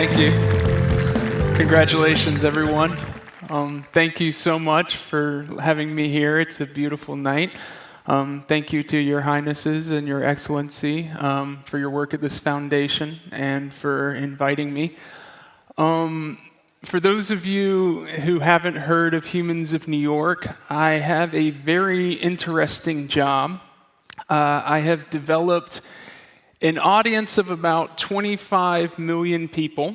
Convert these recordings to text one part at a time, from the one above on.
Thank you. Congratulations, everyone. Thank you so much for having me here. It's a beautiful night. Thank you to your highnesses and your excellency for your work at this foundation and for inviting me. For those of you who haven't heard of Humans of New York, I have a very interesting job. I have developed an audience of about 25 million people,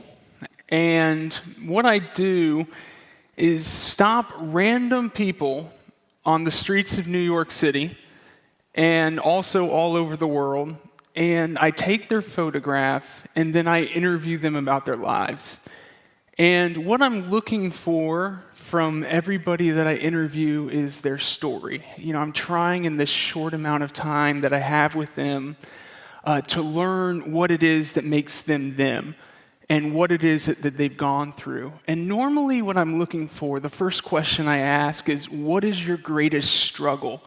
and what I do is stop random people on the streets of New York City and also all over the world, and I take their photograph and then I interview them about their lives. And what I'm looking for from everybody that I interview is their story. I'm trying in this short amount of time that I have with them to learn what it is that makes them them and what it is that they've gone through. And normally what I'm looking for, the first question I ask is, what is your greatest struggle?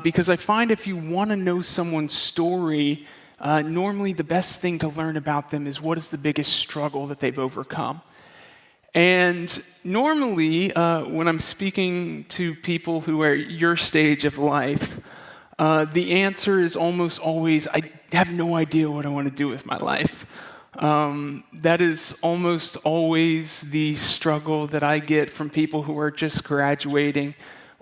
Because I find if you want to know someone's story, normally the best thing to learn about them is what is the biggest struggle that they've overcome. And normally, when I'm speaking to people who are your stage of life, the answer is almost always, I have no idea what I want to do with my life. That is almost always the struggle that I get from people who are just graduating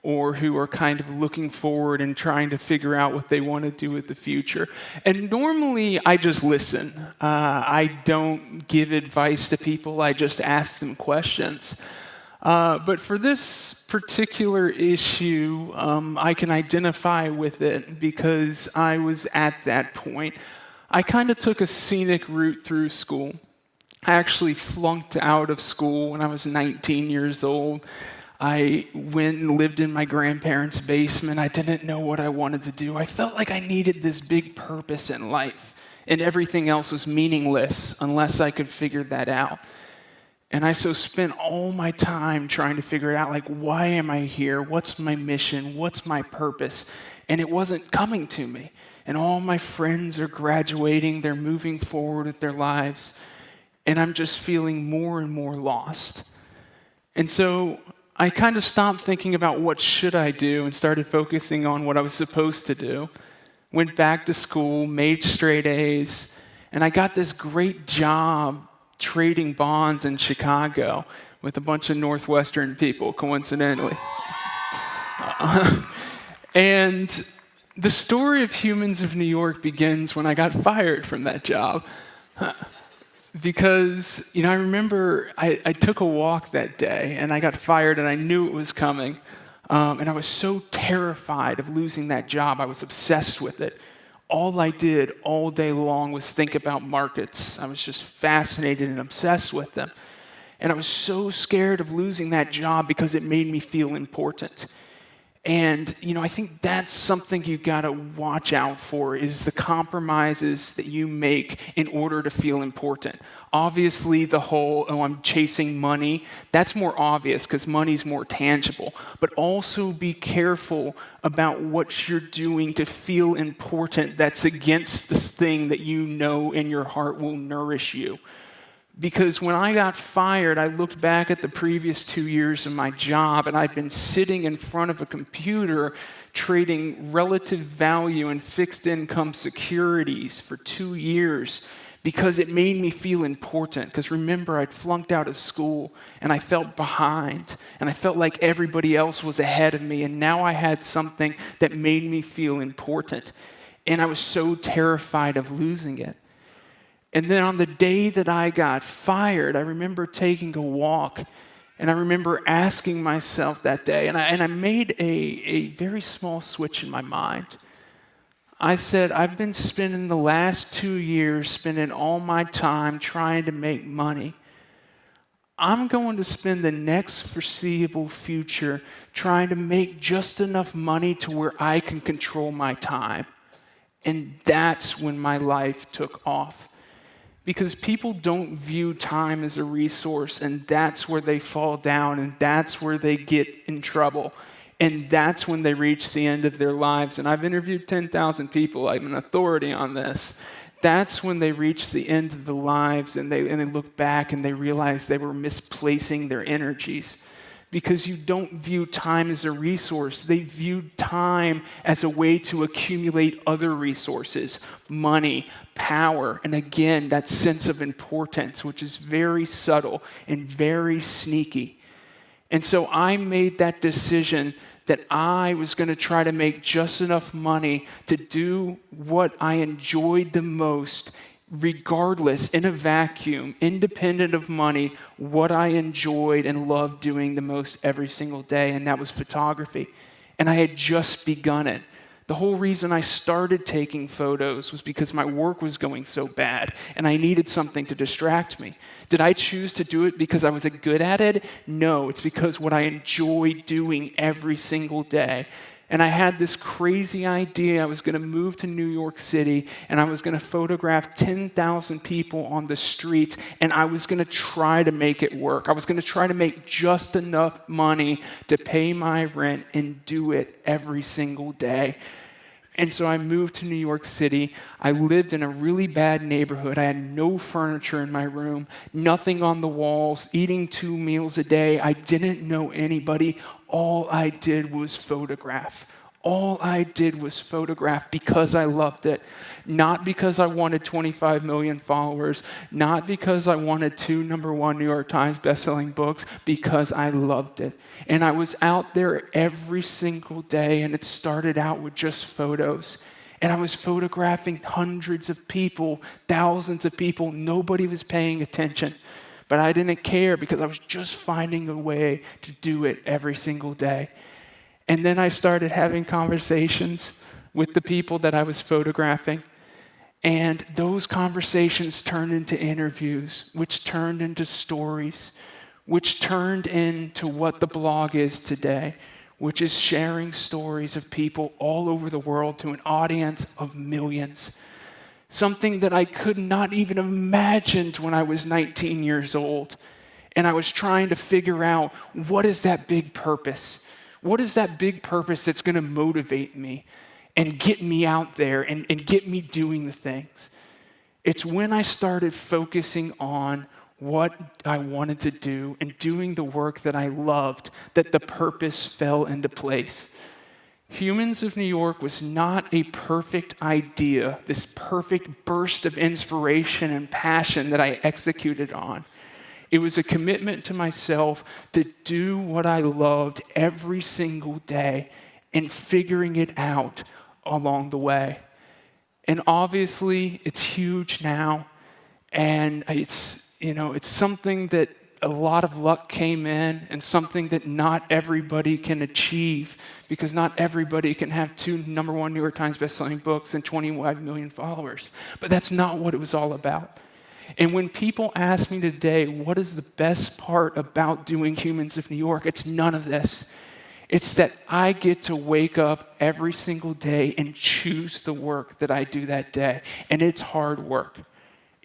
or who are kind of looking forward and trying to figure out what they want to do with the future. And normally, I just listen. I don't give advice to people. I just ask them questions. But for this particular issue, I can identify with it because I was at that point. I kind of took a scenic route through school. I actually flunked out of school when I was 19 years old. I went and lived in my grandparents' basement. I didn't know what I wanted to do. I felt like I needed this big purpose in life, and everything else was meaningless unless I could figure that out. And I so spent all my time trying to figure it out, like, why am I here? What's my mission? What's my purpose? And it wasn't coming to me. And all my friends are graduating. They're moving forward with their lives. And I'm just feeling more and more lost. And so I kind of stopped thinking about what should I do and started focusing on what I was supposed to do. Went back to school, made straight A's, and I got this great job trading bonds in Chicago with a bunch of Northwestern people, coincidentally. And the story of Humans of New York begins when I got fired from that job. Because, I remember I took a walk that day and I got fired and I knew it was coming. And I was so terrified of losing that job. I was obsessed with it. All I did all day long was think about markets. I was just fascinated and obsessed with them. And I was so scared of losing that job because it made me feel important. And, I think that's something you got to watch out for is the compromises that you make in order to feel important. Obviously, the whole, I'm chasing money, that's more obvious because money's more tangible. But also be careful about what you're doing to feel important that's against this thing that you know in your heart will nourish you. Because when I got fired, I looked back at the previous 2 years of my job, and I'd been sitting in front of a computer trading relative value and fixed income securities for 2 years because it made me feel important. Because remember, I'd flunked out of school, and I felt behind, and I felt like everybody else was ahead of me, and now I had something that made me feel important. And I was so terrified of losing it. And then on the day that I got fired, I remember taking a walk, and I remember asking myself that day, and I made a very small switch in my mind. I said, I've been spending the last 2 years spending all my time trying to make money. I'm going to spend the next foreseeable future trying to make just enough money to where I can control my time. And that's when my life took off. Because people don't view time as a resource, and that's where they fall down, and that's where they get in trouble. And that's when they reach the end of their lives. And I've interviewed 10,000 people. I'm an authority on this. That's when they reach the end of their lives and they look back and they realize they were misplacing their energies. Because you don't view time as a resource. They viewed time as a way to accumulate other resources, money, power, and again, that sense of importance, which is very subtle and very sneaky. And so I made that decision that I was going to try to make just enough money to do what I enjoyed the most, regardless, in a vacuum, independent of money, what I enjoyed and loved doing the most every single day, and that was photography. And I had just begun it. The whole reason I started taking photos was because my work was going so bad, and I needed something to distract me. Did I choose to do it because I was good at it? No, it's because what I enjoy doing every single day. And I had this crazy idea. I was going to move to New York City, and I was going to photograph 10,000 people on the streets, and I was going to try to make it work. I was going to try to make just enough money to pay my rent and do it every single day. And so I moved to New York City. I lived in a really bad neighborhood. I had no furniture in my room, nothing on the walls, eating 2 meals a day. I didn't know anybody. All I did was photograph. All I did was photograph because I loved it. Not because I wanted 25 million followers, not because I wanted 2 #1 New York Times bestselling books, because I loved it. And I was out there every single day, and it started out with just photos. And I was photographing hundreds of people, thousands of people. Nobody was paying attention. But I didn't care because I was just finding a way to do it every single day. And then I started having conversations with the people that I was photographing. And those conversations turned into interviews, which turned into stories, which turned into what the blog is today, which is sharing stories of people all over the world to an audience of millions. Something that I could not even have imagined when I was 19 years old. And I was trying to figure out, what is that big purpose? What is that big purpose that's going to motivate me and get me out there and get me doing the things? It's when I started focusing on what I wanted to do and doing the work that I loved that the purpose fell into place. Humans of New York was not a perfect idea, this perfect burst of inspiration and passion that I executed on. It was a commitment to myself to do what I loved every single day and figuring it out along the way. And obviously, it's huge now, and it's something that a lot of luck came in, and something that not everybody can achieve, because not everybody can have 2 #1 New York Times bestselling books and 25 million followers. But that's not what it was all about. And when people ask me today, what is the best part about doing Humans of New York? It's none of this. It's that I get to wake up every single day and choose the work that I do that day. And it's hard work.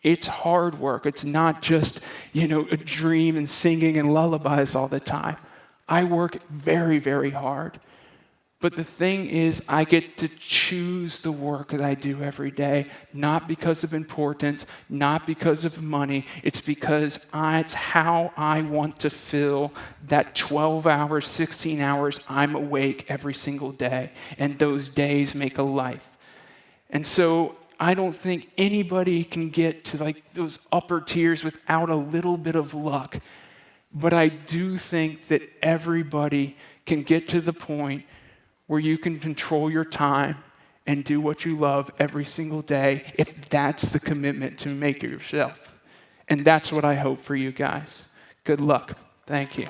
It's hard work. It's not just, a dream and singing and lullabies all the time. I work very, very hard. But the thing is, I get to choose the work that I do every day, not because of importance, not because of money. It's because it's how I want to fill that 12 hours, 16 hours I'm awake every single day. And those days make a life. And so I don't think anybody can get to those upper tiers without a little bit of luck. But I do think that everybody can get to the point where you can control your time and do what you love every single day, if that's the commitment to make yourself. And that's what I hope for you guys. Good luck. Thank you.